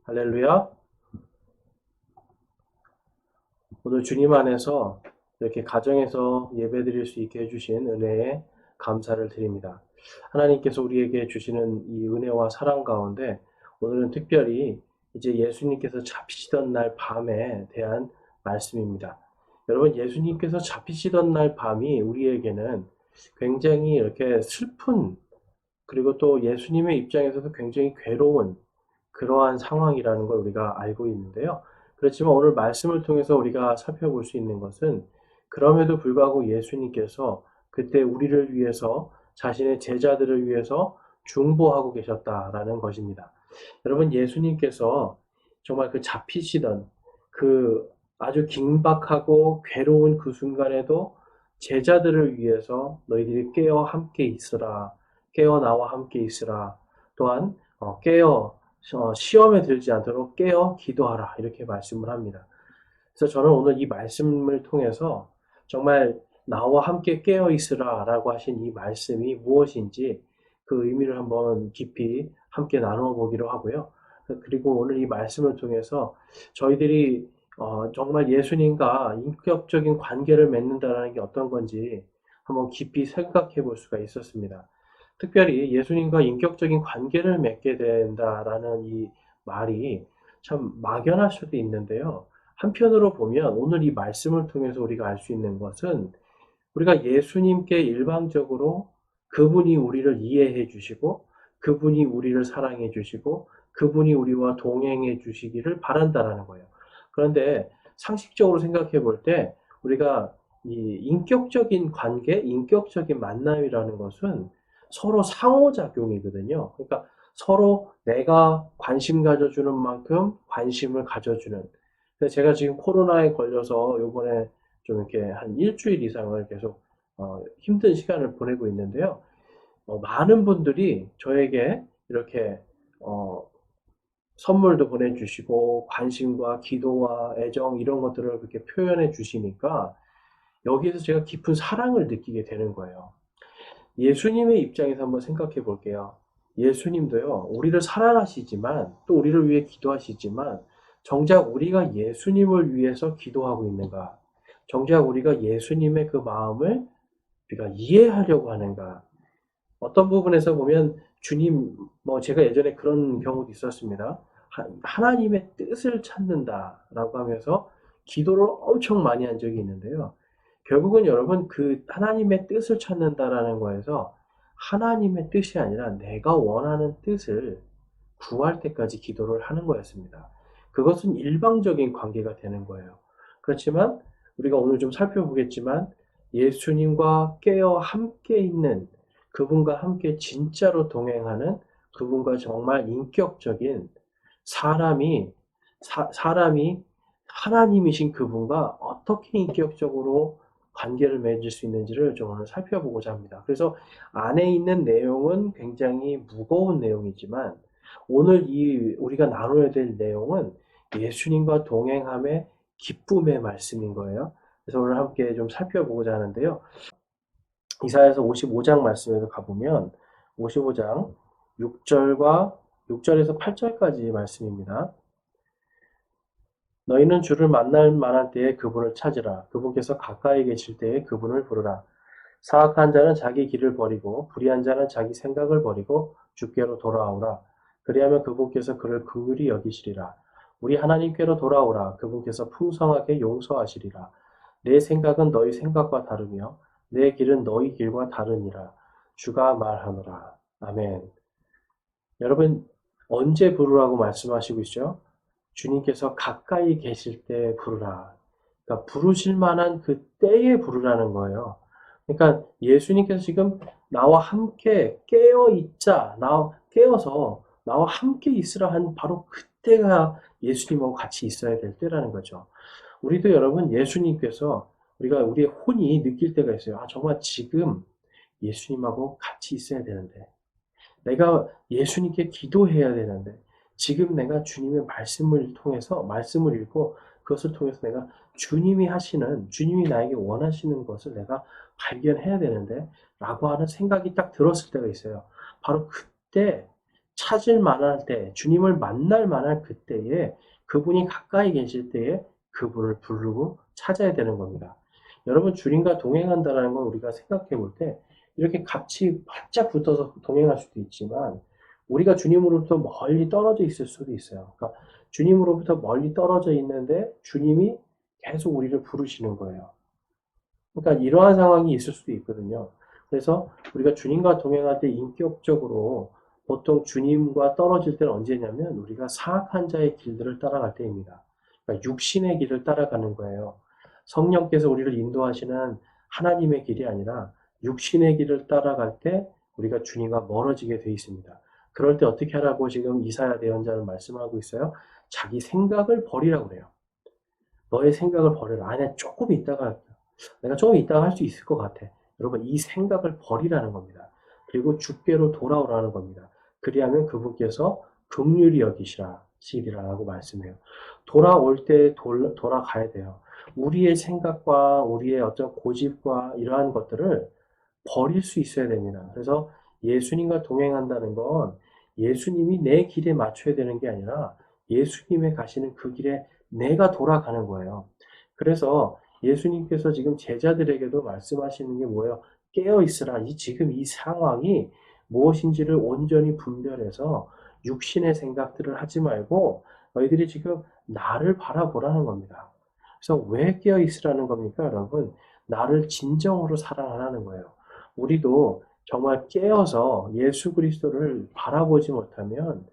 할렐루야. 오늘 주님 안에서 이렇게 가정에서 예배드릴 수 있게 해주신 은혜에 감사를 드립니다. 하나님께서 우리에게 주시는 이 은혜와 사랑 가운데 오늘은 특별히 이제 예수님께서 잡히시던 날 밤에 대한 말씀입니다. 여러분, 예수님께서 잡히시던 날 밤이 우리에게는 굉장히 이렇게 슬픈, 그리고 또 예수님의 입장에서도 굉장히 괴로운 그러한 상황이라는 걸 우리가 알고 있는데요. 그렇지만 오늘 말씀을 통해서 우리가 살펴볼 수 있는 것은 그럼에도 불구하고 예수님께서 그때 우리를 위해서 자신의 제자들을 위해서 중보하고 계셨다라는 것입니다. 여러분, 예수님께서 정말 그 잡히시던 그 아주 긴박하고 괴로운 그 순간에도 제자들을 위해서 너희들이 깨어 함께 있으라, 깨어 나와 함께 있으라, 또한 깨어 시험에 들지 않도록 깨어 기도하라, 이렇게 말씀을 합니다. 그래서 저는 오늘 이 말씀을 통해서 정말 나와 함께 깨어 있으라 라고 하신 이 말씀이 무엇인지 그 의미를 한번 깊이 함께 나누어 보기로 하고요. 그리고 오늘 이 말씀을 통해서 저희들이 정말 예수님과 인격적인 관계를 맺는다는 게 어떤 건지 한번 깊이 생각해 볼 수가 있었습니다. 특별히 예수님과 인격적인 관계를 맺게 된다라는 이 말이 참 막연할 수도 있는데요. 한편으로 보면 오늘 이 말씀을 통해서 우리가 알 수 있는 것은 우리가 예수님께 일방적으로 그분이 우리를 이해해 주시고 그분이 우리를 사랑해 주시고 그분이 우리와 동행해 주시기를 바란다라는 거예요. 그런데 상식적으로 생각해 볼 때 우리가 이 인격적인 관계, 인격적인 만남이라는 것은 서로 상호작용이거든요. 그러니까 서로 내가 관심 가져주는 만큼 관심을 가져주는. 그래서 제가 지금 코로나에 걸려서 요번에 좀 이렇게 한 일주일 이상을 계속 힘든 시간을 보내고 있는데요. 많은 분들이 저에게 이렇게 어, 선물도 보내주시고 관심과 기도와 애정 이런 것들을 그렇게 표현해 주시니까 여기에서 제가 깊은 사랑을 느끼게 되는 거예요. 예수님의 입장에서 한번 생각해 볼게요. 예수님도요, 우리를 사랑하시지만 또 우리를 위해 기도하시지만 정작 우리가 예수님을 위해서 기도하고 있는가? 정작 우리가 예수님의 그 마음을 우리가 이해하려고 하는가? 어떤 부분에서 보면 주님, 뭐 제가 예전에 그런 경우도 있었습니다. 하나님의 뜻을 찾는다라고 하면서 기도를 엄청 많이 한 적이 있는데요. 결국은 여러분 그 하나님의 뜻을 찾는다라는 거에서 하나님의 뜻이 아니라 내가 원하는 뜻을 구할 때까지 기도를 하는 거였습니다. 그것은 일방적인 관계가 되는 거예요. 그렇지만 우리가 오늘 좀 살펴보겠지만 예수님과 깨어 함께 있는 그분과 함께 진짜로 동행하는 그분과 정말 인격적인 사람이 사람이 하나님이신 그분과 어떻게 인격적으로 관계를 맺을 수 있는지를 좀 오늘 살펴보고자 합니다. 그래서 안에 있는 내용은 굉장히 무거운 내용이지만 오늘 이 우리가 나눠야 될 내용은 예수님과 동행함의 기쁨의 말씀인 거예요. 그래서 오늘 함께 좀 살펴보고자 하는데요. 이사야서 55장 말씀에도 가보면 55장 6절과 6절에서 8절까지 말씀입니다. 너희는 주를 만날 만한 때에 그분을 찾으라. 그분께서 가까이 계실 때에 그분을 부르라. 사악한 자는 자기 길을 버리고 불의한 자는 자기 생각을 버리고 주께로 돌아오라. 그리하면 그분께서 그를 긍휼히 여기시리라. 우리 하나님께로 돌아오라. 그분께서 풍성하게 용서하시리라. 내 생각은 너희 생각과 다르며 내 길은 너희 길과 다르니라. 주가 말하노라. 아멘. 여러분, 언제 부르라고 말씀하시고 있죠? 주님께서 가까이 계실 때 부르라. 그러니까 부르실 만한 그 때에 부르라는 거예요. 그러니까 예수님께서 지금 나와 함께 깨어 있자, 깨어서 나와 함께 있으라 한 바로 그때가 예수님하고 같이 있어야 될 때라는 거죠. 우리도 여러분 예수님께서 우리가 우리의 혼이 느낄 때가 있어요. 아, 정말 지금 예수님하고 같이 있어야 되는데. 내가 예수님께 기도해야 되는데 지금 내가 주님의 말씀을 통해서 말씀을 읽고 그것을 통해서 내가 주님이 하시는 주님이 나에게 원하시는 것을 내가 발견해야 되는데 라고 하는 생각이 딱 들었을 때가 있어요. 바로 그때 찾을 만할 때, 주님을 만날 만할 그때에 그분이 가까이 계실 때에 그분을 부르고 찾아야 되는 겁니다. 여러분, 주님과 동행한다는 건 우리가 생각해 볼 때 이렇게 같이 바짝 붙어서 동행할 수도 있지만 우리가 주님으로부터 멀리 떨어져 있을 수도 있어요. 그러니까 주님으로부터 멀리 떨어져 있는데 주님이 계속 우리를 부르시는 거예요. 그러니까 이러한 상황이 있을 수도 있거든요. 그래서 우리가 주님과 동행할 때 인격적으로 보통 주님과 떨어질 때는 언제냐면 우리가 사악한 자의 길들을 따라갈 때입니다. 그러니까 육신의 길을 따라가는 거예요. 성령께서 우리를 인도하시는 하나님의 길이 아니라 육신의 길을 따라갈 때 우리가 주님과 멀어지게 돼 있습니다. 그럴 때 어떻게 하라고 지금 이사야 예언자는 말씀하고 있어요? 자기 생각을 버리라고 그래요. 너의 생각을 버려라. 내가 조금 있다가 내가 조금 있다가 할 수 있을 것 같아. 여러분, 이 생각을 버리라는 겁니다. 그리고 주께로 돌아오라는 겁니다. 그리하면 그분께서 긍휼히 여기시리라고 말씀해요. 돌아올 때 돌아가야 돼요. 우리의 생각과 우리의 어떤 고집과 이러한 것들을 버릴 수 있어야 됩니다. 그래서 예수님과 동행한다는 건 예수님이 내 길에 맞춰야 되는 게 아니라 예수님의 가시는 그 길에 내가 돌아가는 거예요. 그래서 예수님께서 지금 제자들에게도 말씀하시는 게 뭐예요? 깨어 있으라. 지금 이 상황이 무엇인지를 온전히 분별해서 육신의 생각들을 하지 말고 너희들이 지금 나를 바라보라는 겁니다. 그래서 왜 깨어 있으라는 겁니까, 여러분? 나를 진정으로 사랑하라는 거예요. 우리도 정말 깨어서 예수 그리스도를 바라보지 못하면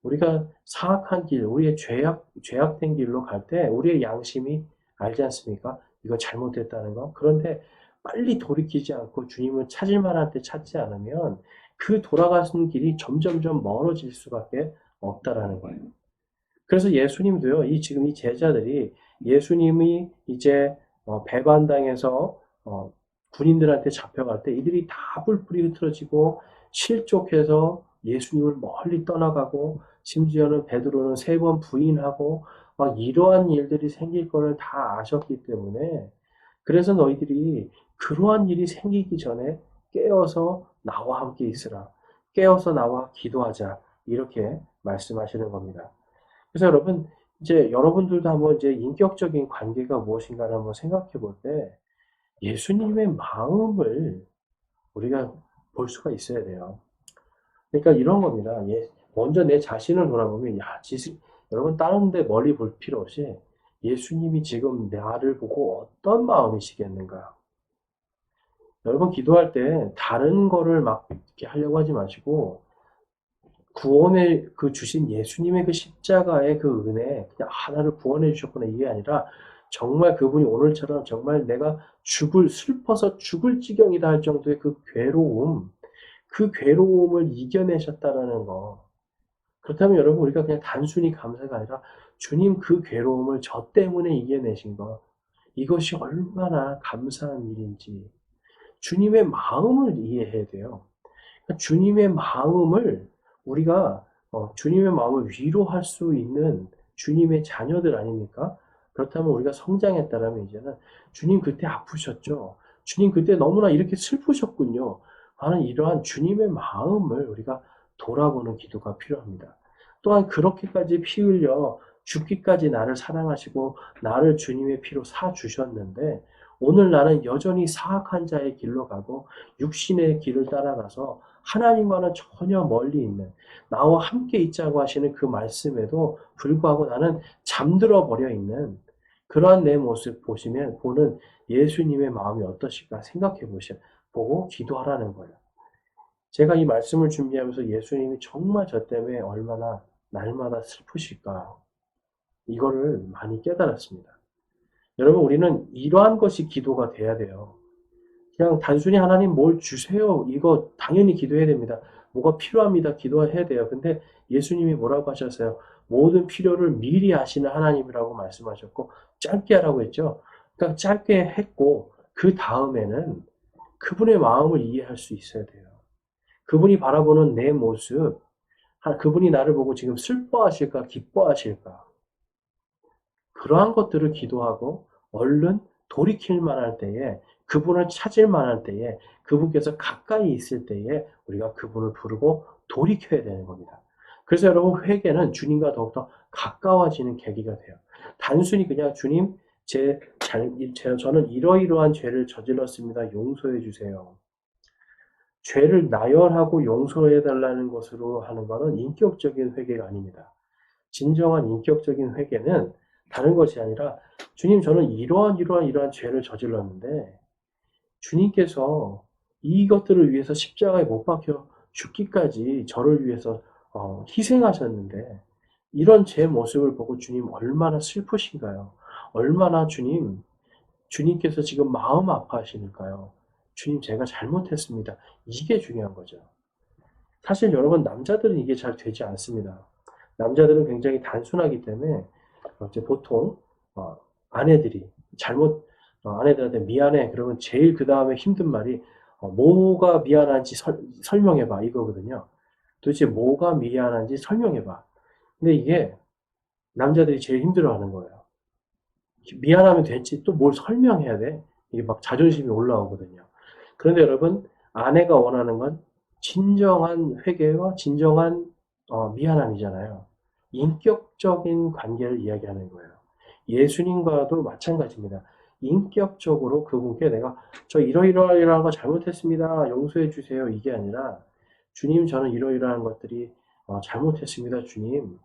우리가 사악한 길, 우리의 죄악된 길로 갈 때 우리의 양심이 알지 않습니까? 이거 잘못됐다는 거. 그런데 빨리 돌이키지 않고 주님을 찾을 만할 때 찾지 않으면 그 돌아가는 길이 점점점 멀어질 수밖에 없다라는 거예요. 그래서 예수님도요, 지금 이 제자들이 예수님이 이제 배반당해서 군인들한테 잡혀갈 때 이들이 다 뿔뿔이 흩어지고 실족해서 예수님을 멀리 떠나가고 심지어는 베드로는 3번 부인하고 막 이러한 일들이 생길 거를 다 아셨기 때문에 그래서 너희들이 그러한 일이 생기기 전에 깨어서 나와 함께 있으라. 깨어서 나와 기도하자. 이렇게 말씀하시는 겁니다. 그래서 여러분, 이제 여러분들도 한번 이제 인격적인 관계가 무엇인가를 한번 생각해 볼 때 예수님의 마음을 우리가 볼 수가 있어야 돼요. 그러니까 이런 겁니다. 먼저 내 자신을 돌아보면, 여러분, 다른 데 멀리 볼 필요 없이 예수님이 지금 나를 보고 어떤 마음이시겠는가. 여러분, 기도할 때 다른 거를 막 이렇게 하려고 하지 마시고, 구원의 그 주신 예수님의 그 십자가의 그 은혜, 그냥 나를 구원해 주셨구나 이게 아니라 정말 그분이 오늘처럼 정말 내가 슬퍼서 죽을 지경이다 할 정도의 그 괴로움을 이겨내셨다라는 거. 그렇다면 여러분 우리가 그냥 단순히 감사가 아니라 주님 그 괴로움을 저 때문에 이겨내신 거. 이것이 얼마나 감사한 일인지 주님의 마음을 이해해야 돼요. 그러니까 주님의 마음을 우리가 주님의 마음을 위로할 수 있는 주님의 자녀들 아닙니까? 그렇다면 우리가 성장했다라면 이제는 주님 그때 아프셨죠. 주님 그때 너무나 이렇게 슬프셨군요. 하는 이러한 주님의 마음을 우리가 돌아보는 기도가 필요합니다. 또한 그렇게까지 피 흘려 죽기까지 나를 사랑하시고 나를 주님의 피로 사 주셨는데 오늘 나는 여전히 사악한 자의 길로 가고 육신의 길을 따라가서 하나님과는 전혀 멀리 있는 나와 함께 있자고 하시는 그 말씀에도 불구하고 나는 잠들어 버려 있는 그러한 내 모습 보는 예수님의 마음이 어떠실까 생각해 보고 기도하라는 거예요. 제가 이 말씀을 준비하면서 예수님이 정말 저 때문에 얼마나 날마다 슬프실까 이거를 많이 깨달았습니다. 여러분 우리는 이러한 것이 기도가 돼야 돼요. 그냥 단순히 하나님 뭘 주세요. 이거 당연히 기도해야 됩니다. 뭐가 필요합니다. 기도해야 돼요. 근데 예수님이 뭐라고 하셨어요? 모든 필요를 미리 아시는 하나님이라고 말씀하셨고 짧게 하라고 했죠. 그러니까 짧게 했고 그 다음에는 그분의 마음을 이해할 수 있어야 돼요. 그분이 바라보는 내 모습, 그분이 나를 보고 지금 슬퍼하실까, 기뻐하실까. 그러한 것들을 기도하고 얼른 돌이킬 만할 때에 그분을 찾을 만할 때에 그분께서 가까이 있을 때에 우리가 그분을 부르고 돌이켜야 되는 겁니다. 그래서 여러분 회개는 주님과 더욱더 가까워지는 계기가 돼요. 단순히 그냥 주님 저는 이러이러한 죄를 저질렀습니다. 용서해 주세요. 죄를 나열하고 용서해 달라는 것으로 하는 것은 인격적인 회개가 아닙니다. 진정한 인격적인 회개는 다른 것이 아니라 주님 저는 이러한 죄를 저질렀는데 주님께서 이것들을 위해서 십자가에 못 박혀 죽기까지 저를 위해서 희생하셨는데 이런 제 모습을 보고 주님 얼마나 슬프신가요? 얼마나 주님께서 지금 마음 아파하시니까요. 주님 제가 잘못했습니다. 이게 중요한 거죠. 사실 여러분 남자들은 이게 잘 되지 않습니다. 남자들은 굉장히 단순하기 때문에 이제 보통 아내들이 아내들한테 미안해 그러면 제일 그 다음에 힘든 말이 뭐가 미안한지 설명해봐 이거거든요. 도대체 뭐가 미안한지 설명해봐. 근데 이게 남자들이 제일 힘들어하는 거예요. 미안하면 됐지 또 뭘 설명해야 돼? 이게 막 자존심이 올라오거든요. 그런데 여러분 아내가 원하는 건 진정한 회개와 진정한 미안함이잖아요. 인격적인 관계를 이야기하는 거예요. 예수님과도 마찬가지입니다. 인격적으로 그분께 내가 저 이러이러한 거 잘못했습니다. 용서해 주세요. 이게 아니라 주님 저는 이러이러한 것들이 잘못했습니다. 주님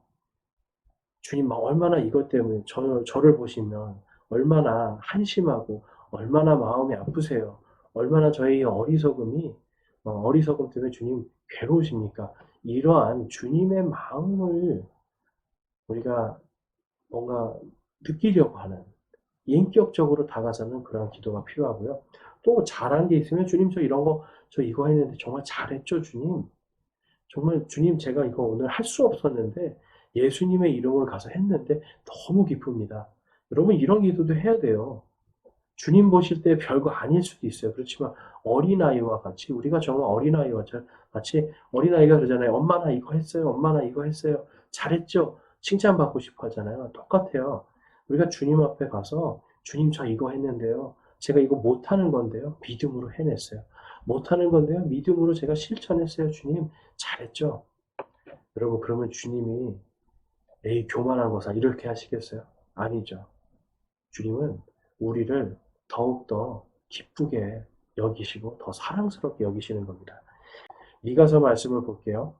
막 얼마나 이것 때문에 저를 보시면 얼마나 한심하고 얼마나 마음이 아프세요. 얼마나 저희 어리석음 때문에 주님 괴로우십니까? 이러한 주님의 마음을 우리가 뭔가 느끼려고 하는 인격적으로 다가서는 그런 기도가 필요하고요. 또 잘한 게 있으면 주님 저 이거 했는데 정말 잘했죠 주님. 정말 주님 제가 이거 오늘 할 수 없었는데 예수님의 이름을 가서 했는데 너무 기쁩니다. 여러분 이런 기도도 해야 돼요. 주님 보실 때 별거 아닐 수도 있어요. 그렇지만 어린아이와 같이 우리가 정말 어린아이와 같이 어린아이가 그러잖아요. 엄마 나 이거 했어요. 엄마 나 이거 했어요. 잘했죠. 칭찬받고 싶어 하잖아요. 똑같아요. 우리가 주님 앞에 가서 주님 저 이거 했는데요. 제가 이거 못하는 건데요. 믿음으로 해냈어요. 못하는 건데요. 믿음으로 제가 실천했어요. 주님 잘했죠. 여러분 그러면 주님이 에이 교만한 거사 이렇게 하시겠어요? 아니죠. 주님은 우리를 더욱더 기쁘게 여기시고 더 사랑스럽게 여기시는 겁니다. 미가서 말씀을 볼게요.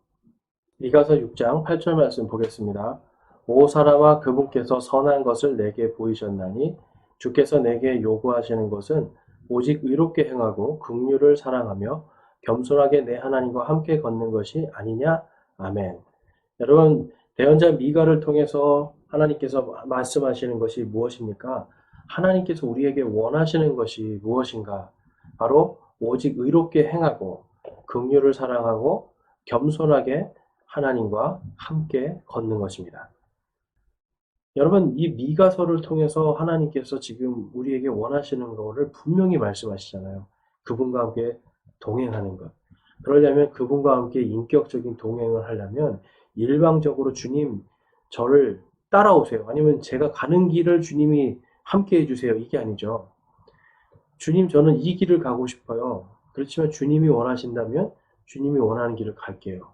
미가서 6장 8절 말씀 보겠습니다. 오 사람아 그분께서 선한 것을 내게 보이셨나니 주께서 내게 요구하시는 것은 오직 의롭게 행하고 긍휼을 사랑하며 겸손하게 내 하나님과 함께 걷는 것이 아니냐. 아멘. 여러분 대언자 미가를 통해서 하나님께서 말씀하시는 것이 무엇입니까? 하나님께서 우리에게 원하시는 것이 무엇인가? 바로 오직 의롭게 행하고 긍휼을 사랑하고 겸손하게 하나님과 함께 걷는 것입니다. 여러분 이 미가서를 통해서 하나님께서 지금 우리에게 원하시는 것을 분명히 말씀하시잖아요. 그분과 함께 동행하는 것. 그러려면 그분과 함께 인격적인 동행을 하려면 일방적으로 주님 저를 따라오세요. 아니면 제가 가는 길을 주님이 함께 해주세요. 이게 아니죠. 주님 저는 이 길을 가고 싶어요. 그렇지만 주님이 원하신다면 주님이 원하는 길을 갈게요.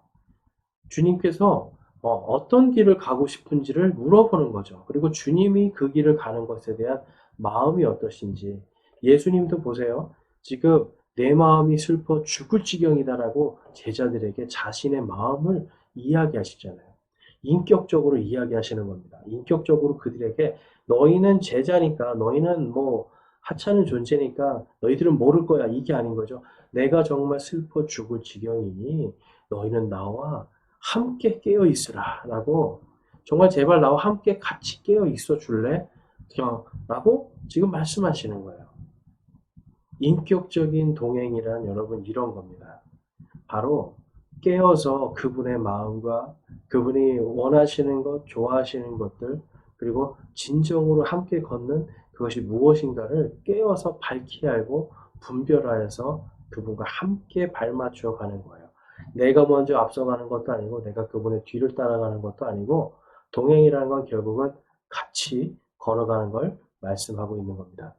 주님께서 어떤 길을 가고 싶은지를 물어보는 거죠. 그리고 주님이 그 길을 가는 것에 대한 마음이 어떠신지. 예수님도 보세요. 지금 내 마음이 슬퍼 죽을 지경이다라고 제자들에게 자신의 마음을 이야기하시잖아요. 인격적으로 이야기하시는 겁니다. 인격적으로 그들에게 너희는 제자니까 너희는 뭐 하찮은 존재니까 너희들은 모를 거야. 이게 아닌 거죠. 내가 정말 슬퍼 죽을 지경이니 너희는 나와 함께 깨어 있으라 라고 정말 제발 나와 함께 같이 깨어 있어 줄래? 라고 지금 말씀하시는 거예요. 인격적인 동행이란 여러분 이런 겁니다. 바로 깨어서 그분의 마음과 그분이 원하시는 것, 좋아하시는 것들 그리고 진정으로 함께 걷는 그것이 무엇인가를 깨어서 밝히 알고 분별하여서 그분과 함께 발맞춰 가는 거예요. 내가 먼저 앞서가는 것도 아니고 내가 그분의 뒤를 따라가는 것도 아니고 동행이라는 건 결국은 같이 걸어가는 걸 말씀하고 있는 겁니다.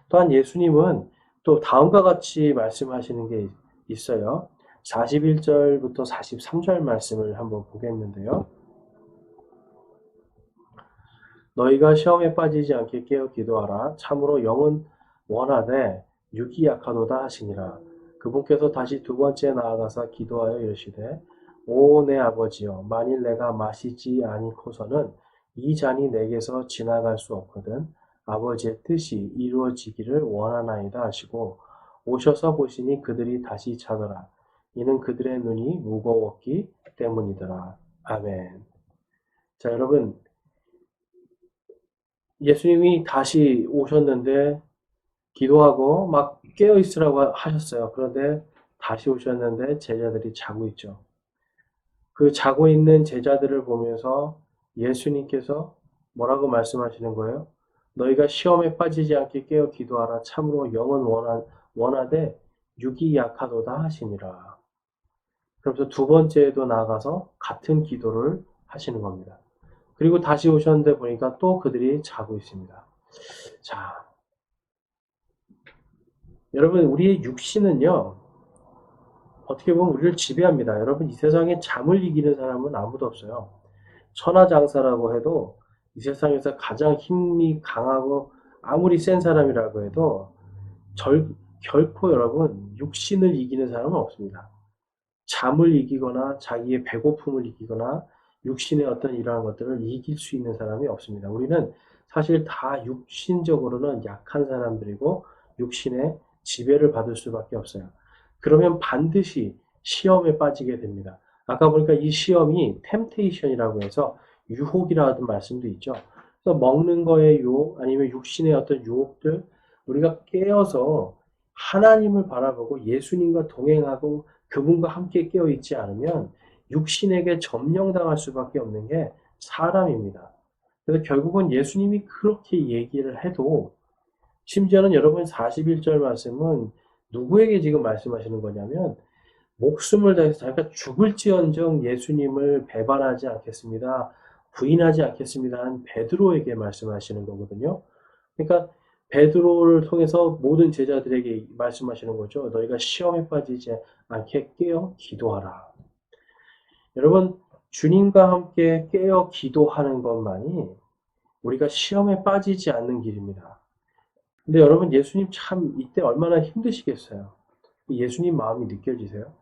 또한 예수님은 또 다음과 같이 말씀하시는 게 있어요. 41절부터 43절 말씀을 한번 보겠는데요. 너희가 시험에 빠지지 않게 깨어 기도하라. 참으로 영은 원하되 육이 약하도다 하시니라. 그분께서 다시 두 번째 나아가사 기도하여 이르시되 오 내 아버지여, 만일 내가 마시지 아니고서는 이 잔이 내게서 지나갈 수 없거든 아버지의 뜻이 이루어지기를 원하나이다 하시고 오셔서 보시니 그들이 다시 자더라. 이는 그들의 눈이 무거웠기 때문이더라. 아멘. 자, 여러분, 예수님이 다시 오셨는데 기도하고 막 깨어 있으라고 하셨어요. 그런데 다시 오셨는데 제자들이 자고 있죠. 그 자고 있는 제자들을 보면서 예수님께서 뭐라고 말씀하시는 거예요? 너희가 시험에 빠지지 않게 깨어 기도하라. 참으로 영은 원하되 육이 약하도다 하시니라. 그러면서 두 번째에도 나아가서 같은 기도를 하시는 겁니다. 그리고 다시 오셨는데 보니까 또 그들이 자고 있습니다. 자, 여러분, 우리의 육신은요, 어떻게 보면 우리를 지배합니다. 여러분, 이 세상에 잠을 이기는 사람은 아무도 없어요. 천하장사라고 해도 이 세상에서 가장 힘이 강하고 아무리 센 사람이라고 해도 결코 여러분, 육신을 이기는 사람은 없습니다. 잠을 이기거나 자기의 배고픔을 이기거나 육신의 어떤 이러한 것들을 이길 수 있는 사람이 없습니다. 우리는 사실 다 육신적으로는 약한 사람들이고 육신의 지배를 받을 수밖에 없어요. 그러면 반드시 시험에 빠지게 됩니다. 아까 보니까 이 시험이 템테이션이라고 해서 유혹이라는 말씀도 있죠. 그래서 먹는 거의 유혹 아니면 육신의 어떤 유혹들 우리가 깨어서 하나님을 바라보고 예수님과 동행하고 그분과 함께 깨어있지 않으면 육신에게 점령당할 수밖에 없는 게 사람입니다. 그래서 결국은 예수님이 그렇게 얘기를 해도 심지어는 여러분 41절 말씀은 누구에게 지금 말씀하시는 거냐면 목숨을 다해서 자기가 죽을지언정 예수님을 배반하지 않겠습니다. 부인하지 않겠습니다. 한 베드로에게 말씀하시는 거거든요. 그러니까 베드로를 통해서 모든 제자들에게 말씀하시는 거죠. 너희가 시험에 빠지지 않게 깨어 기도하라. 여러분, 주님과 함께 깨어 기도하는 것만이 우리가 시험에 빠지지 않는 길입니다. 근데 여러분, 예수님 참 이때 얼마나 힘드시겠어요. 예수님 마음이 느껴지세요?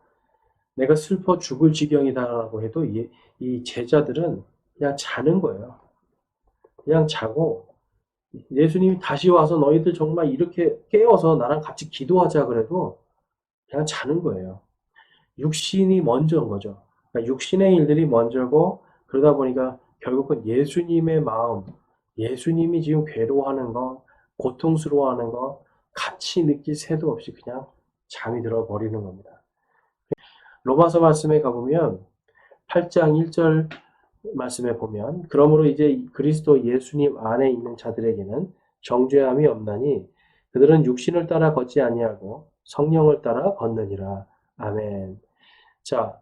내가 슬퍼 죽을 지경이다라고 해도 이 제자들은 그냥 자는 거예요. 그냥 자고 예수님이 다시 와서 너희들 정말 이렇게 깨워서 나랑 같이 기도하자 그래도 그냥 자는 거예요. 육신이 먼저인 거죠. 그러니까 육신의 일들이 먼저고 그러다 보니까 결국은 예수님의 마음, 예수님이 지금 괴로워하는 거, 고통스러워하는 거 같이 느낄 새도 없이 그냥 잠이 들어 버리는 겁니다. 로마서 말씀에 가보면 8장 1절 말씀에 보면 그러므로 이제 그리스도 예수님 안에 있는 자들에게는 정죄함이 없나니 그들은 육신을 따라 걷지 아니하고 성령을 따라 걷느니라. 아멘. 자,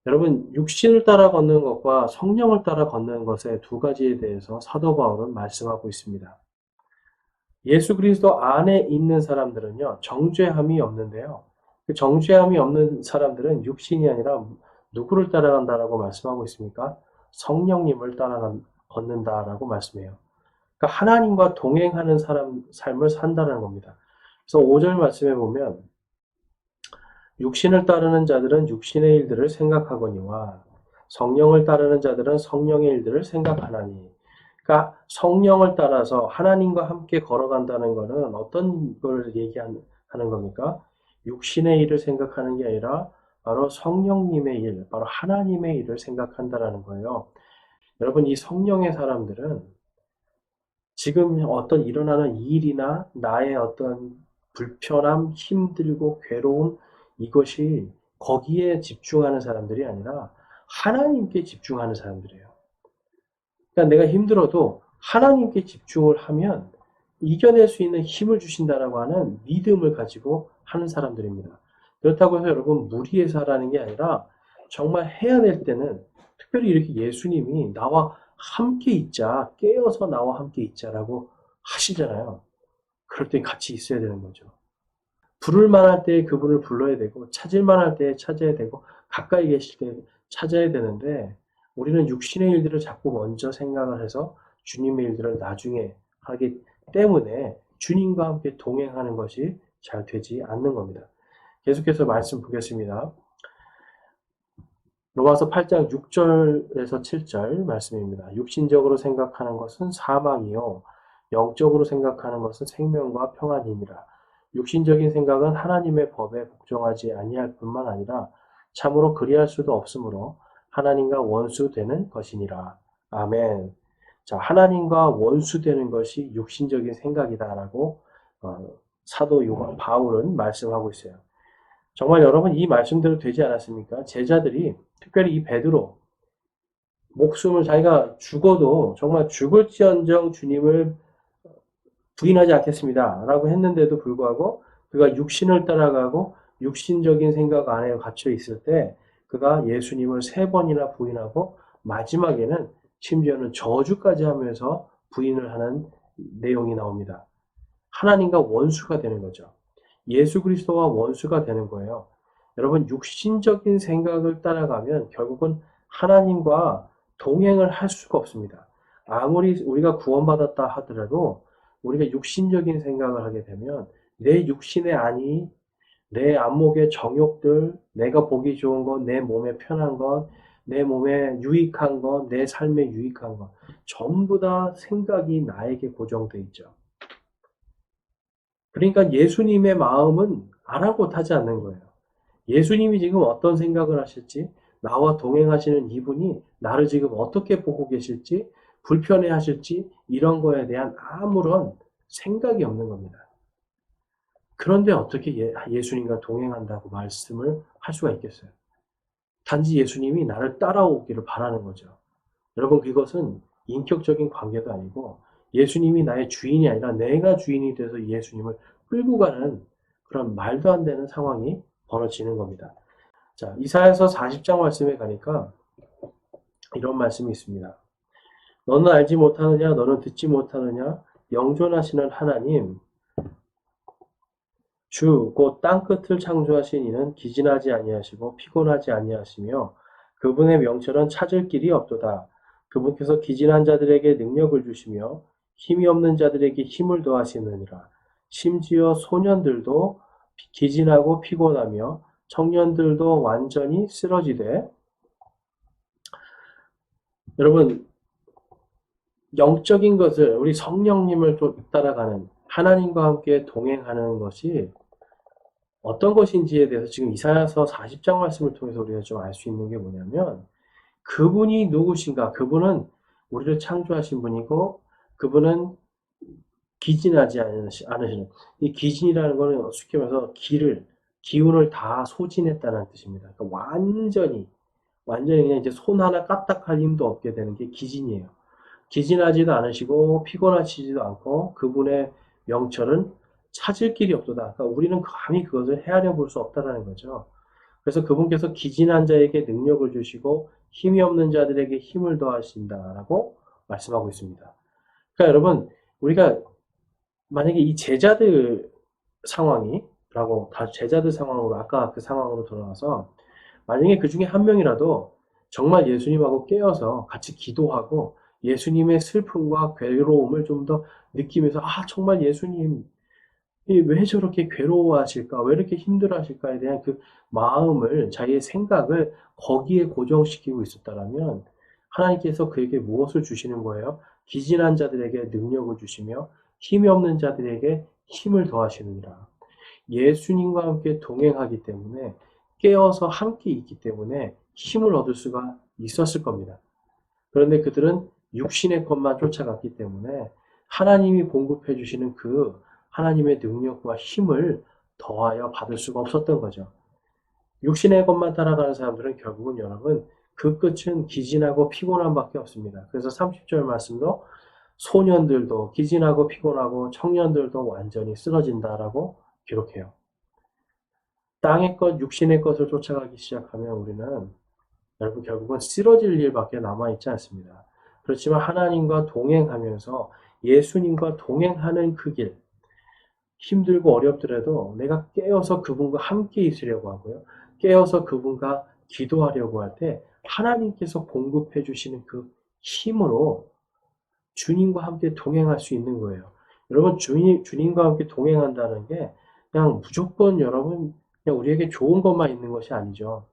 여러분 육신을 따라 걷는 것과 성령을 따라 걷는 것의 두 가지에 대해서 사도 바울은 말씀하고 있습니다. 예수 그리스도 안에 있는 사람들은요, 정죄함이 없는데요. 그 정죄함이 없는 사람들은 육신이 아니라 누구를 따라간다라고 말씀하고 있습니까? 성령님을 걷는다라고 말씀해요. 그러니까 하나님과 동행하는 삶을 산다는 겁니다. 그래서 5절 말씀에 보면 육신을 따르는 자들은 육신의 일들을 생각하거니와 성령을 따르는 자들은 성령의 일들을 생각하나니. 그러니까 성령을 따라서 하나님과 함께 걸어간다는 것은 어떤 걸 얘기하는 겁니까? 육신의 일을 생각하는 게 아니라 바로 성령님의 일, 바로 하나님의 일을 생각한다는 거예요. 여러분, 이 성령의 사람들은 지금 어떤 일어나는 일이나 나의 어떤 불편함, 힘들고 괴로움, 이것이 거기에 집중하는 사람들이 아니라 하나님께 집중하는 사람들이에요. 그러니까 내가 힘들어도 하나님께 집중을 하면 이겨낼 수 있는 힘을 주신다라고 하는 믿음을 가지고 하는 사람들입니다. 그렇다고 해서 여러분 무리해서 하라는 게 아니라 정말 해야 될 때는 특별히 이렇게 예수님이 나와 함께 있자, 깨어서 나와 함께 있자라고 하시잖아요. 그럴 때 같이 있어야 되는 거죠. 부를 만할 때 그분을 불러야 되고 찾을 만할 때 찾아야 되고 가까이 계실 때 찾아야 되는데 우리는 육신의 일들을 자꾸 먼저 생각을 해서 주님의 일들을 나중에 하기 때문에 주님과 함께 동행하는 것이 잘 되지 않는 겁니다. 계속해서 말씀 보겠습니다. 로마서 8장 6절에서 7절 말씀입니다. 육신적으로 생각하는 것은 사망이요 영적으로 생각하는 것은 생명과 평안이니라. 육신적인 생각은 하나님의 법에 복종하지 아니할 뿐만 아니라 참으로 그리할 수도 없으므로 하나님과 원수되는 것이니라. 아멘. 자, 하나님과 원수되는 것이 육신적인 생각이다라고 사도 요한 바울은 말씀하고 있어요. 정말 여러분 이 말씀대로 되지 않았습니까? 제자들이 특별히 이 베드로 목숨을 자기가 죽어도 정말 죽을지언정 주님을 부인하지 않겠습니다. 라고 했는데도 불구하고 그가 육신을 따라가고 육신적인 생각 안에 갇혀 있을 때 그가 예수님을 3번이나 부인하고 마지막에는 심지어는 저주까지 하면서 부인을 하는 내용이 나옵니다. 하나님과 원수가 되는 거죠. 예수 그리스도와 원수가 되는 거예요. 여러분 육신적인 생각을 따라가면 결국은 하나님과 동행을 할 수가 없습니다. 아무리 우리가 구원받았다 하더라도 우리가 육신적인 생각을 하게 되면 내 육신의 안위, 내 안목의 정욕들, 내가 보기 좋은 것, 내 몸에 편한 것, 내 몸에 유익한 것, 내 삶에 유익한 것 전부 다 생각이 나에게 고정되어 있죠. 그러니까 예수님의 마음은 아랑곳하지 않는 거예요. 예수님이 지금 어떤 생각을 하실지, 나와 동행하시는 이분이 나를 지금 어떻게 보고 계실지, 불편해 하실지, 이런 거에 대한 아무런 생각이 없는 겁니다. 그런데 어떻게 예수님과 동행한다고 말씀을 할 수가 있겠어요? 단지 예수님이 나를 따라오기를 바라는 거죠. 여러분, 그것은 인격적인 관계도 아니고 예수님이 나의 주인이 아니라 내가 주인이 돼서 예수님을 끌고 가는 그런 말도 안 되는 상황이 벌어지는 겁니다. 자, 이사야서 40장 말씀에 가니까 이런 말씀이 있습니다. 너는 알지 못하느냐? 너는 듣지 못하느냐? 영존하시는 하나님, 주, 곧 땅끝을 창조하신 이는 기진하지 아니하시고 피곤하지 아니하시며 그분의 명철은 찾을 길이 없도다. 그분께서 기진한 자들에게 능력을 주시며 힘이 없는 자들에게 힘을 더하시느니라. 심지어 소년들도 기진하고 피곤하며 청년들도 완전히 쓰러지되. 여러분, 영적인 것을 우리 성령님을 따라가는 하나님과 함께 동행하는 것이 어떤 것인지에 대해서 지금 이사야서 40장 말씀을 통해서 우리가 좀 알 수 있는 게 뭐냐면 그분이 누구신가? 그분은 우리를 창조하신 분이고 그분은 기진하지 않으시는 이 기진이라는 거는 쉽게 말해서 기운을 다 소진했다는 뜻입니다. 그러니까 완전히 그냥 이제 손 하나 까딱할 힘도 없게 되는 게 기진이에요. 기진하지도 않으시고 피곤하시지도 않고 그분의 명철은 찾을 길이 없도다. 그러니까 우리는 감히 그것을 헤아려 볼 수 없다라는 거죠. 그래서 그분께서 기진한 자에게 능력을 주시고 힘이 없는 자들에게 힘을 더하신다라고 말씀하고 있습니다. 그러니까 여러분 우리가 만약에 이 제자들 상황이라고 다 제자들 상황으로 아까 그 상황으로 돌아가서 만약에 그 중에 한 명이라도 정말 예수님하고 깨어서 같이 기도하고 예수님의 슬픔과 괴로움을 좀 더 느끼면서 정말 예수님 왜 저렇게 괴로워하실까? 왜 이렇게 힘들어하실까에 대한 그 마음을 자기의 생각을 거기에 고정시키고 있었다라면 하나님께서 그에게 무엇을 주시는 거예요? 기진한 자들에게 능력을 주시며 힘이 없는 자들에게 힘을 더하시느니라. 예수님과 함께 동행하기 때문에 깨어서 함께 있기 때문에 힘을 얻을 수가 있었을 겁니다. 그런데 그들은 육신의 것만 쫓아갔기 때문에 하나님이 공급해 주시는 그 하나님의 능력과 힘을 더하여 받을 수가 없었던 거죠. 육신의 것만 따라가는 사람들은 결국은 여러분 그 끝은 기진하고 피곤함 밖에 없습니다. 그래서 30절 말씀도 소년들도 기진하고 피곤하고 청년들도 완전히 쓰러진다라고 기록해요. 땅의 것, 육신의 것을 쫓아가기 시작하면 우리는 여러분 결국은 쓰러질 일밖에 남아있지 않습니다. 그렇지만 하나님과 동행하면서 예수님과 동행하는 그 길, 힘들고 어렵더라도 내가 깨어서 그분과 함께 있으려고 하고요. 깨어서 그분과 기도하려고 할 때 하나님께서 공급해 주시는 그 힘으로 주님과 함께 동행할 수 있는 거예요. 여러분, 주님과 함께 동행한다는 게 그냥 무조건 여러분, 그냥 우리에게 좋은 것만 있는 것이 아니죠.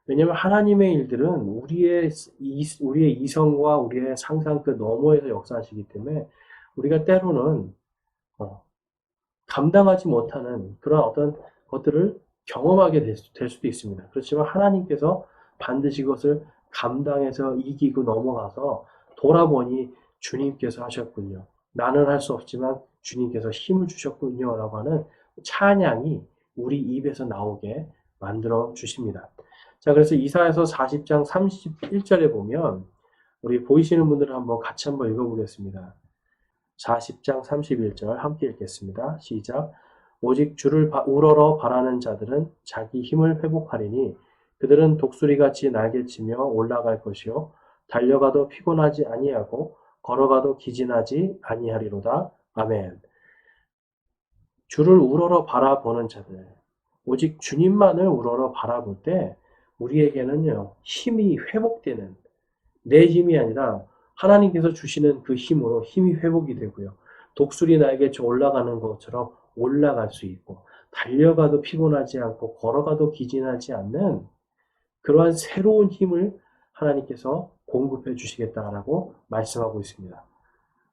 왜냐하면 하나님의 일들은 우리의 이성과 우리의 상상 그 너머에서 역사하시기 때문에 우리가 때로는 감당하지 못하는 그런 어떤 것들을 경험하게 될 수도 있습니다. 그렇지만 하나님께서 반드시 그것을 감당해서 이기고 넘어가서 돌아보니 주님께서 하셨군요. 나는 할 수 없지만 주님께서 힘을 주셨군요. 라고 하는 찬양이 우리 입에서 나오게 만들어 주십니다. 자, 그래서 이사야서 40장 31절에 보면 우리 보이시는 분들은 같이 한번 읽어보겠습니다. 40장 31절 함께 읽겠습니다. 시작. 오직 주를 우러러 바라는 자들은 자기 힘을 회복하리니 그들은 독수리같이 날개치며 올라갈 것이요 달려가도 피곤하지 아니하고 걸어가도 기진하지 아니하리로다. 아멘. 주를 우러러 바라보는 자들, 오직 주님만을 우러러 바라볼 때 우리에게는요 힘이 회복되는, 내 힘이 아니라 하나님께서 주시는 그 힘으로 힘이 회복이 되고요. 독수리 날개쳐 올라가는 것처럼 올라갈 수 있고 달려가도 피곤하지 않고 걸어가도 기진하지 않는 그러한 새로운 힘을 하나님께서 공급해 주시겠다라고 말씀하고 있습니다.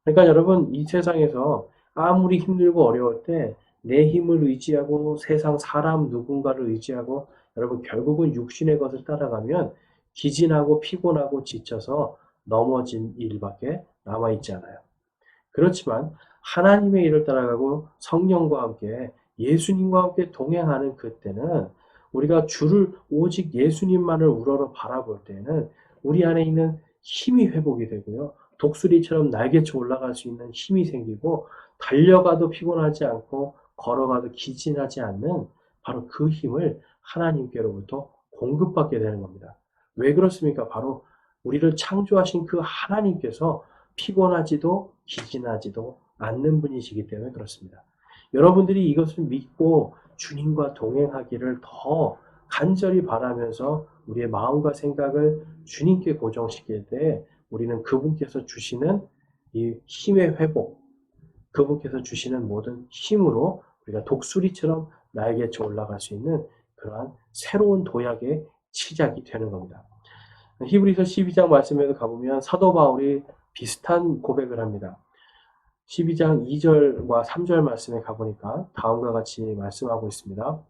그러니까 여러분, 이 세상에서 아무리 힘들고 어려울 때 내 힘을 의지하고 세상 사람 누군가를 의지하고 여러분 결국은 육신의 것을 따라가면 기진하고 피곤하고 지쳐서 넘어진 일밖에 남아있지 않아요. 그렇지만 하나님의 일을 따라가고 성령과 함께 예수님과 함께 동행하는 그때는 우리가 주를 오직 예수님만을 우러러 바라볼 때는 우리 안에 있는 힘이 회복이 되고요. 독수리처럼 날개쳐 올라갈 수 있는 힘이 생기고 달려가도 피곤하지 않고 걸어가도 기진하지 않는 바로 그 힘을 하나님께로부터 공급받게 되는 겁니다. 왜 그렇습니까? 바로 우리를 창조하신 그 하나님께서 피곤하지도 기진하지도 않는 분이시기 때문에 그렇습니다. 여러분들이 이것을 믿고 주님과 동행하기를 더 간절히 바라면서 우리의 마음과 생각을 주님께 고정시킬 때 우리는 그분께서 주시는 이 힘의 회복, 그분께서 주시는 모든 힘으로 우리가 독수리처럼 날개쳐 올라갈 수 있는 그러한 새로운 도약의 시작이 되는 겁니다. 히브리서 12장 말씀에도 가보면 사도 바울이 비슷한 고백을 합니다. 12장 2절과 3절 말씀에 가보니까 다음과 같이 말씀하고 있습니다.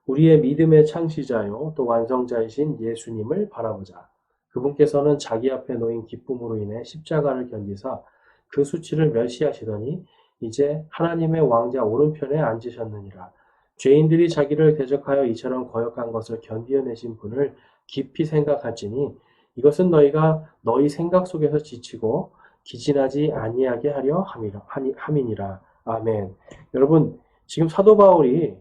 우리의 믿음의 창시자요 또 완성자이신 예수님을 바라보자. 그분께서는 자기 앞에 놓인 기쁨으로 인해 십자가를 견디사 그 수치를 멸시하시더니 이제 하나님의 왕자 오른편에 앉으셨느니라. 죄인들이 자기를 대적하여 이처럼 거역한 것을 견디어내신 분을 깊이 생각할지니 이것은 너희가 너희 생각 속에서 지치고 기진하지 아니하게 하려 함이니라. 아멘. 여러분, 지금 사도 바울이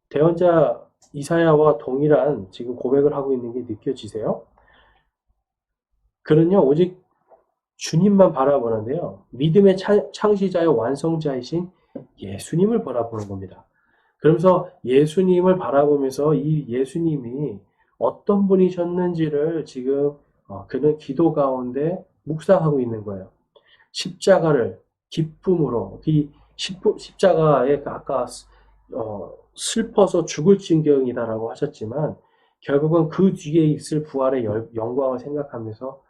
대언자 이사야와 동일한 지금 고백을 하고 있는 게 느껴지세요? 그는요, 오직 주님만 바라보는데요. 믿음의 창시자여 완성자이신 예수님을 바라보는 겁니다. 그러면서 예수님을 바라보면서 이 예수님이 어떤 분이셨는지를 지금 그는 기도 가운데 묵상하고 있는 거예요. 십자가를 기쁨으로, 이 십자가에 아까 슬퍼서 죽을 지경이다라고 하셨지만 결국은 그 뒤에 있을 부활의 영광을 생각하면서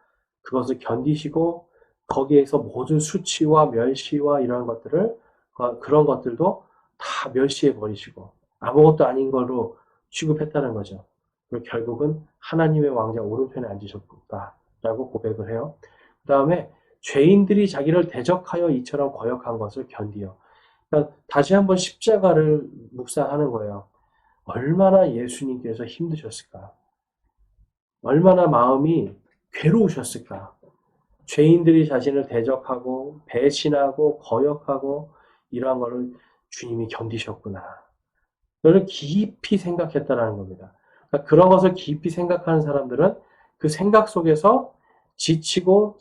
그것을 견디시고 거기에서 모든 수치와 멸시와 이런 것들을 그런 것들도 다 멸시해 버리시고 아무것도 아닌 걸로 취급했다는 거죠. 그리고 결국은 하나님의 왕자 오른편에 앉으셨다라고 고백을 해요. 그 다음에 죄인들이 자기를 대적하여 이처럼 거역한 것을 견디어. 그러니까 다시 한번 십자가를 묵상하는 거예요. 얼마나 예수님께서 힘드셨을까? 얼마나 마음이 괴로우셨을까? 죄인들이 자신을 대적하고 배신하고 거역하고 이러한 것을 주님이 견디셨구나. 너를 깊이 생각했다라는 겁니다. 그러니까 그런 것을 깊이 생각하는 사람들은 그 생각 속에서 지치고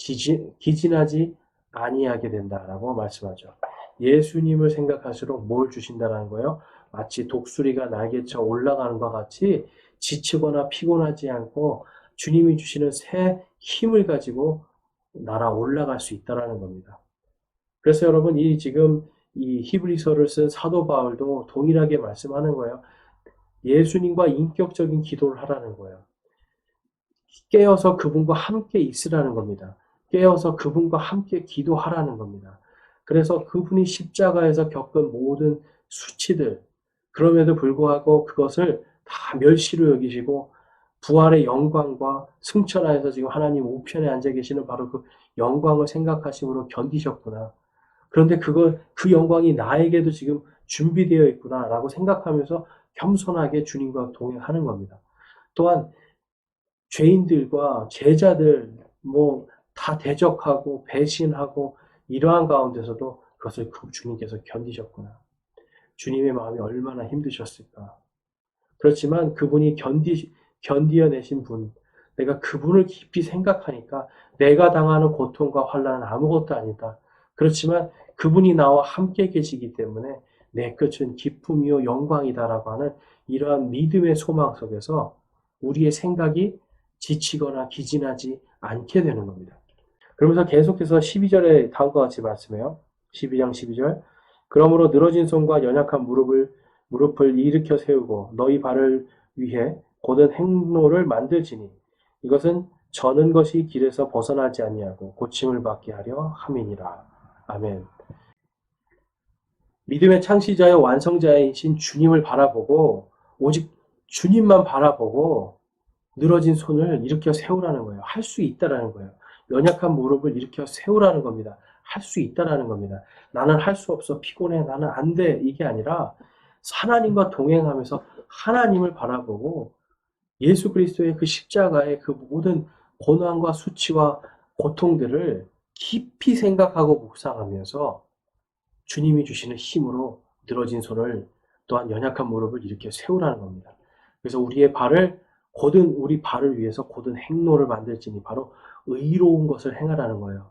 기진하지 아니하게 된다라고 말씀하죠. 예수님을 생각할수록 뭘 주신다는 거예요? 마치 독수리가 날개쳐 올라가는 것 같이 지치거나 피곤하지 않고 주님이 주시는 새 힘을 가지고 날아 올라갈 수 있다는 겁니다. 그래서 여러분, 지금 이 히브리서를 쓴 사도 바울도 동일하게 말씀하는 거예요. 예수님과 인격적인 기도를 하라는 거예요. 깨어서 그분과 함께 있으라는 겁니다. 깨어서 그분과 함께 기도하라는 겁니다. 그래서 그분이 십자가에서 겪은 모든 수치들, 그럼에도 불구하고 그것을 다 멸시로 여기시고 부활의 영광과 승천 안에서 지금 하나님 우편에 앉아 계시는 바로 그 영광을 생각하심으로 견디셨구나. 그런데 그 영광이 나에게도 지금 준비되어 있구나라고 생각하면서 겸손하게 주님과 동행하는 겁니다. 또한 죄인들과 제자들 다 대적하고 배신하고 이러한 가운데서도 그것을 그 주님께서 견디셨구나. 주님의 마음이 얼마나 힘드셨을까. 그렇지만 그분이 견디어내신 분, 내가 그분을 깊이 생각하니까 내가 당하는 고통과 환난은 아무것도 아니다. 그렇지만 그분이 나와 함께 계시기 때문에 내 끝은 기쁨이요 영광이다라고 하는 이러한 믿음의 소망 속에서 우리의 생각이 지치거나 기진하지 않게 되는 겁니다. 그러면서 계속해서 12절에 다음과 같이 말씀해요. 12장 12절. 그러므로 늘어진 손과 연약한 무릎을 일으켜 세우고 너희 발을 위해 곧은 행로를 만들지니 이것은 저는 것이 길에서 벗어나지 아니하고 고침을 받게 하려 함이니라. 아멘. 믿음의 창시자여 완성자이신 주님을 바라보고 오직 주님만 바라보고 늘어진 손을 일으켜 세우라는 거예요. 할 수 있다라는 거예요. 연약한 무릎을 일으켜 세우라는 겁니다. 할 수 있다라는 겁니다. 나는 할 수 없어. 피곤해. 나는 안 돼. 이게 아니라 하나님과 동행하면서 하나님을 바라보고 예수 그리스도의 그 십자가의 그 모든 고난과 수치와 고통들을 깊이 생각하고 묵상하면서 주님이 주시는 힘으로 늘어진 손을 또한 연약한 무릎을 일으켜 세우라는 겁니다. 그래서 우리 발을 위해서 곧은 행로를 만들지니 바로 의로운 것을 행하라는 거예요.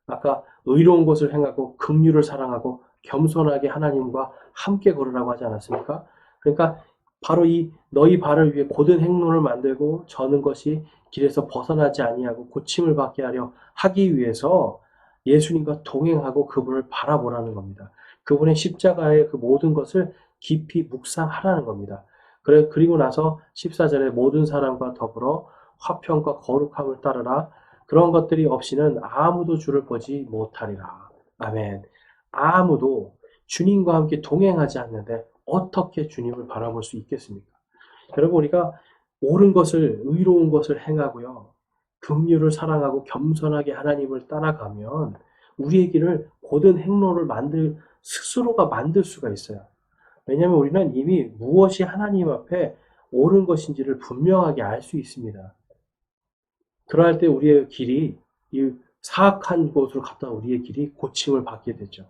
아까 의로운 것을 행하고 긍휼을 사랑하고 겸손하게 하나님과 함께 걸으라고 하지 않았습니까? 그러니까 바로 이 너희 발을 위해 곧은 행로를 만들고 저는 것이 길에서 벗어나지 아니하고 고침을 받게 하려 하기 위해서 예수님과 동행하고 그분을 바라보라는 겁니다. 그분의 십자가의 그 모든 것을 깊이 묵상하라는 겁니다. 그리고 나서 14절에 모든 사람과 더불어 화평과 거룩함을 따르라. 그런 것들이 없이는 아무도 주를 보지 못하리라. 아멘. 아무도 주님과 함께 동행하지 않는데 어떻게 주님을 바라볼 수 있겠습니까? 여러분, 우리가 옳은 것을, 의로운 것을 행하고요. 긍휼을 사랑하고 겸손하게 하나님을 따라가면 우리의 길을 곧은 행로를 스스로가 만들 수가 있어요. 왜냐하면 우리는 이미 무엇이 하나님 앞에 옳은 것인지를 분명하게 알 수 있습니다. 그러할 때 우리의 길이 이 사악한 곳으로 갔다 우리의 길이 고침을 받게 되죠.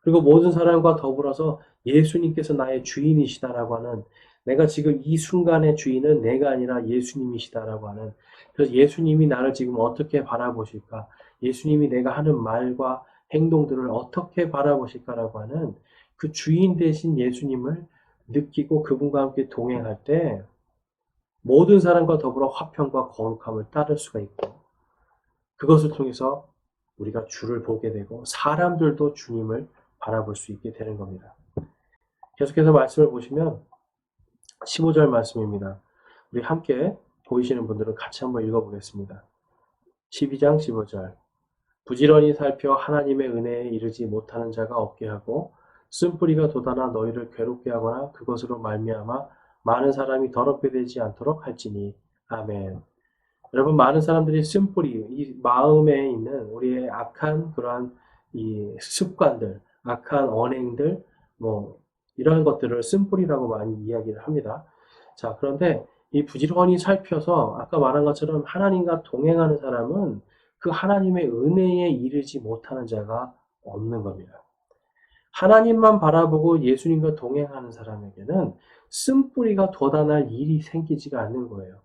그리고 모든 사람과 더불어서 예수님께서 나의 주인이시다라고 하는 내가 지금 이 순간의 주인은 내가 아니라 예수님이시다라고 하는 그래서 예수님이 나를 지금 어떻게 바라보실까? 예수님이 내가 하는 말과 행동들을 어떻게 바라보실까라고 하는 그 주인 되신 예수님을 느끼고 그분과 함께 동행할 때 모든 사람과 더불어 화평과 거룩함을 따를 수가 있고 그것을 통해서 우리가 주를 보게 되고 사람들도 주님을 바라볼 수 있게 되는 겁니다. 계속해서 말씀을 보시면 15절 말씀입니다. 우리 함께 보이시는 분들은 같이 한번 읽어보겠습니다. 12장 15절 부지런히 살펴 하나님의 은혜에 이르지 못하는 자가 없게 하고 쓴뿌리가 돋아나 너희를 괴롭게 하거나 그것으로 말미암아 많은 사람이 더럽게 되지 않도록 할지니 아멘. 여러분 많은 사람들이 쓴뿌리 이 마음에 있는 우리의 악한 그러한 이 습관들 악한 언행들 이러한 것들을 쓴뿌리라고 많이 이야기를 합니다. 자, 그런데 이 부지런히 살펴서 아까 말한 것처럼 하나님과 동행하는 사람은 그 하나님의 은혜에 이르지 못하는 자가 없는 겁니다. 하나님만 바라보고 예수님과 동행하는 사람에게는 쓴뿌리가 돋아날 일이 생기지가 않는 거예요.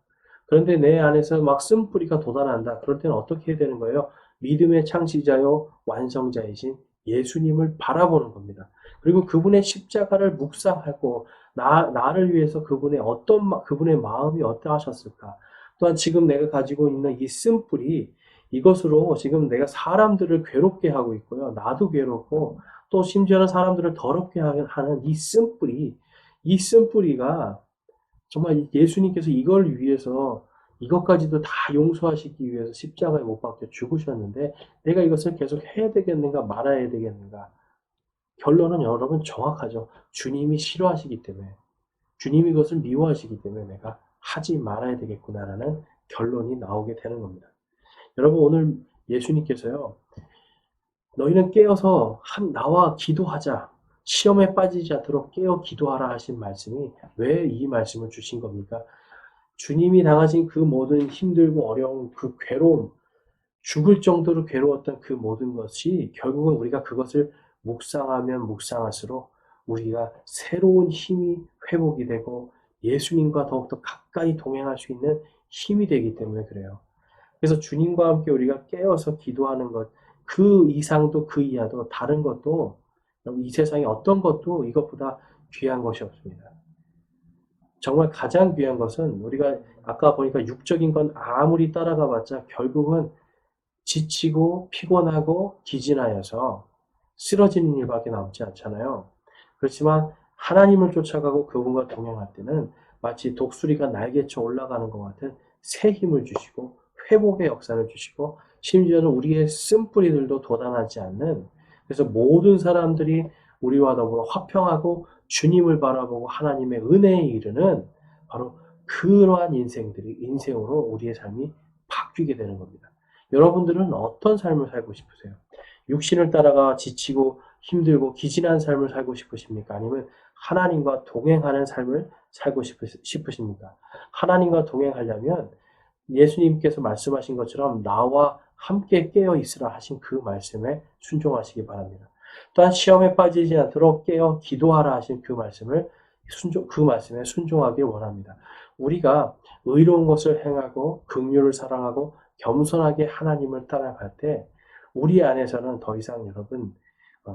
그런데 내 안에서 막 쓴뿌리가 돋아난다. 그럴 때는 어떻게 해야 되는 거예요? 믿음의 창시자요 완성자이신 예수님을 바라보는 겁니다. 그리고 그분의 십자가를 묵상하고 나를 위해서 그분의 마음이 어떠하셨을까? 또한 지금 내가 가지고 있는 이 쓴뿌리 이것으로 지금 내가 사람들을 괴롭게 하고 있고요. 나도 괴롭고 또 심지어는 사람들을 더럽게 하는 이 쓴뿌리가 정말 예수님께서 이걸 위해서 이것까지도 다 용서하시기 위해서 십자가에 못 박혀 죽으셨는데 내가 이것을 계속 해야 되겠는가 말아야 되겠는가? 결론은 여러분 정확하죠. 주님이 싫어하시기 때문에 주님이 그것을 미워하시기 때문에 내가 하지 말아야 되겠구나라는 결론이 나오게 되는 겁니다. 여러분 오늘 예수님께서요. 너희는 깨어서 나와 기도하자. 시험에 빠지지 않도록 깨어 기도하라 하신 말씀이 왜 이 말씀을 주신 겁니까? 주님이 당하신 그 모든 힘들고 어려운 그 괴로움, 죽을 정도로 괴로웠던 그 모든 것이 결국은 우리가 그것을 묵상하면 묵상할수록 우리가 새로운 힘이 회복이 되고 예수님과 더욱더 가까이 동행할 수 있는 힘이 되기 때문에 그래요. 그래서 주님과 함께 우리가 깨어서 기도하는 것, 그 이상도 그 이하도 다른 것도 이 세상에 어떤 것도 이것보다 귀한 것이 없습니다. 정말 가장 귀한 것은 우리가 아까 보니까 육적인 건 아무리 따라가 봤자 결국은 지치고 피곤하고 기진하여서 쓰러지는 일밖에 남지 않잖아요. 그렇지만 하나님을 쫓아가고 그분과 동행할 때는 마치 독수리가 날개쳐 올라가는 것 같은 새 힘을 주시고 회복의 역사를 주시고 심지어는 우리의 쓴뿌리들도 도단하지 않는 그래서 모든 사람들이 우리와 더불어 화평하고 주님을 바라보고 하나님의 은혜에 이르는 바로 그러한 인생으로 우리의 삶이 바뀌게 되는 겁니다. 여러분들은 어떤 삶을 살고 싶으세요? 육신을 따라가 지치고 힘들고 기진한 삶을 살고 싶으십니까? 아니면 하나님과 동행하는 삶을 살고 싶으십니까? 하나님과 동행하려면 예수님께서 말씀하신 것처럼 나와 함께 깨어 있으라 하신 그 말씀에 순종하시기 바랍니다. 또한 시험에 빠지지 않도록 깨어 기도하라 하신 그 말씀에 순종하길 원합니다. 우리가 의로운 것을 행하고 긍휼을 사랑하고 겸손하게 하나님을 따라갈 때 우리 안에서는 더 이상 여러분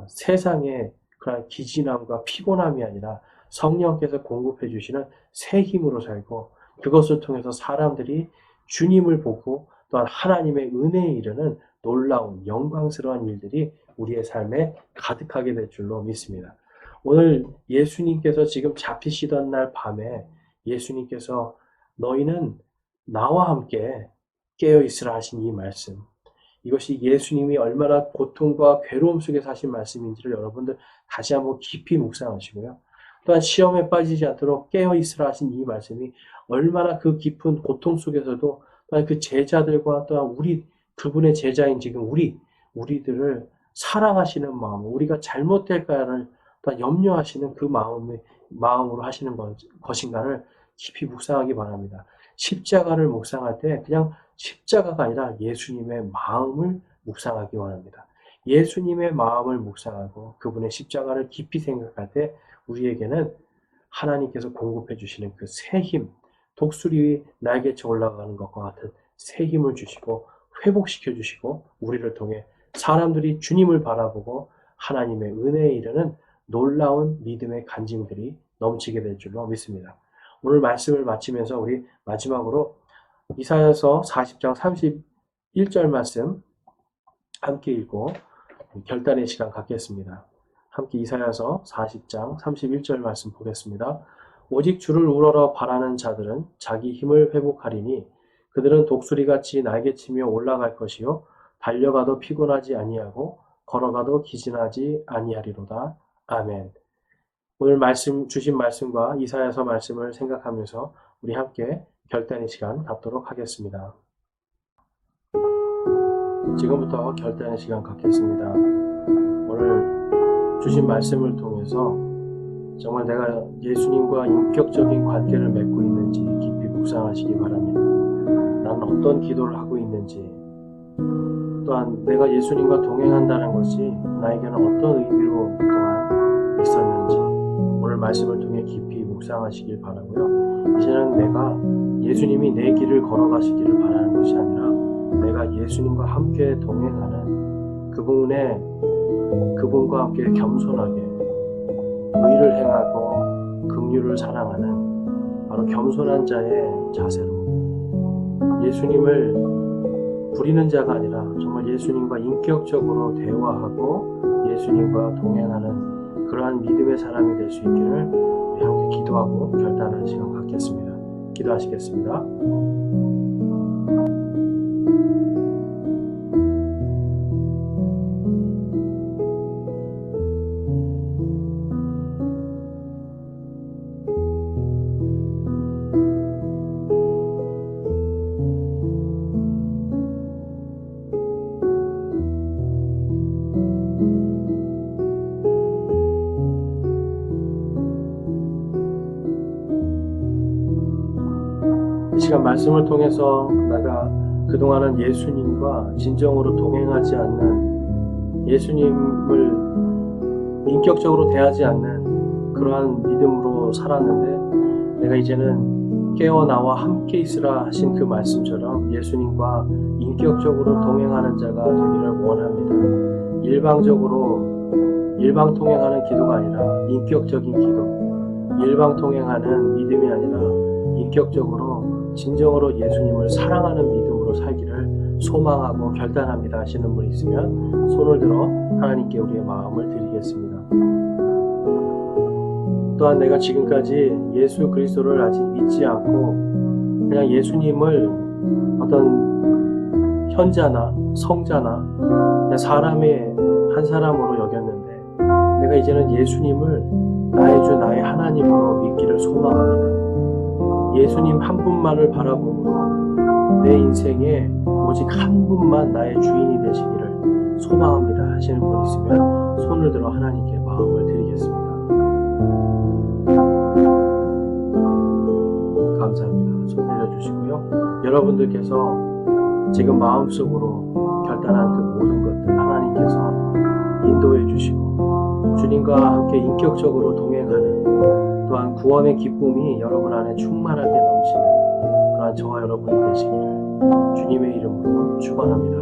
세상의 그런 기진함과 피곤함이 아니라 성령께서 공급해 주시는 새 힘으로 살고 그것을 통해서 사람들이 주님을 보고 또한 하나님의 은혜에 이르는 놀라운 영광스러운 일들이 우리의 삶에 가득하게 될 줄로 믿습니다. 오늘 예수님께서 지금 잡히시던 날 밤에 예수님께서 너희는 나와 함께 깨어 있으라 하신 이 말씀 이것이 예수님이 얼마나 고통과 괴로움 속에서 하신 말씀인지를 여러분들 다시 한번 깊이 묵상하시고요. 또한 시험에 빠지지 않도록 깨어 있으라 하신 이 말씀이 얼마나 그 깊은 고통 속에서도 또한 그 제자들과 또한 그분의 제자인 지금 우리들을 사랑하시는 마음, 우리가 잘못될까를 또한 염려하시는 그 마음으로 하시는 것인가를 깊이 묵상하기 바랍니다. 십자가를 묵상할 때 그냥 십자가가 아니라 예수님의 마음을 묵상하기 원합니다. 예수님의 마음을 묵상하고 그분의 십자가를 깊이 생각할 때 우리에게는 하나님께서 공급해 주시는 그 새 힘, 독수리 날개쳐 올라가는 것과 같은 새 힘을 주시고 회복시켜 주시고 우리를 통해 사람들이 주님을 바라보고 하나님의 은혜에 이르는 놀라운 믿음의 간증들이 넘치게 될 줄로 믿습니다. 오늘 말씀을 마치면서 우리 마지막으로 이사야서 40장 31절 말씀 함께 읽고 결단의 시간 갖겠습니다. 함께 이사야서 40장 31절 말씀 보겠습니다. 오직 주를 우러러 바라는 자들은 자기 힘을 회복하리니 그들은 독수리같이 날개치며 올라갈 것이요 달려가도 피곤하지 아니하고 걸어가도 기진하지 아니하리로다. 아멘. 오늘 주신 말씀과 이사야서 말씀을 생각하면서 우리 함께 결단의 시간 갖도록 하겠습니다. 지금부터 결단의 시간 갖겠습니다. 오늘 주신 말씀을 통해서 정말 내가 예수님과 인격적인 관계를 맺고 있는지 깊이 묵상하시기 바랍니다. 나는 어떤 기도를 하고 있는지 또한 내가 예수님과 동행한다는 것이 나에게는 어떤 의미로 그동안 있었는지 오늘 말씀을 통해 깊이 묵상하시길 바라고요. 이제는 내가 예수님이 내 길을 걸어가시기를 바라는 것이 아니라 내가 예수님과 함께 동행하는 그분의 그분과 함께 겸손하게 의를 행하고 긍휼을 사랑하는 바로 겸손한 자의 자세로 예수님을 부리는 자가 아니라 정말 예수님과 인격적으로 대화하고 예수님과 동행하는 그러한 믿음의 사람이 될 수 있기를 우리 함께 기도하고 결단하는 시간 갖겠습니다. 기도하시겠습니다. 이 시간 말씀을 통해서 내가 그동안은 예수님과 진정으로 동행하지 않는, 예수님을 인격적으로 대하지 않는 그러한 믿음으로 살았는데, 내가 이제는 깨어나와 함께 있으라 하신 그 말씀처럼 예수님과 인격적으로 동행하는 자가 되기를 원합니다. 일방 통행하는 기도가 아니라 인격적인 기도, 일방 통행하는 믿음이 아니라 인격적으로 진정으로 예수님을 사랑하는 믿음으로 살기를 소망하고 결단합니다 하시는 분 있으면 손을 들어 하나님께 우리의 마음을 드리겠습니다. 또한 내가 지금까지 예수 그리스도를 아직 믿지 않고 그냥 예수님을 어떤 현자나 성자나 그냥 사람의 한 사람으로 여겼는데, 내가 이제는 예수님을 나의 주 나의 하나님으로 믿기를 소망합니다. 예수님 한 분만을 바라보므로 내 인생에 오직 한 분만 나의 주인이 되시기를 소망합니다 하시는 분 있으면 손을 들어 하나님께 마음을 드리겠습니다. 감사합니다. 손 내려주시고요. 여러분들께서 지금 마음속으로 결단한 그 모든 것들 하나님께서 인도해 주시고 주님과 함께 인격적으로 동행하는, 또한 구원의 기쁨이 여러분 안에 충만하게 넘치는 그러한 저와 여러분이 되시기를 주님의 이름으로 축원합니다.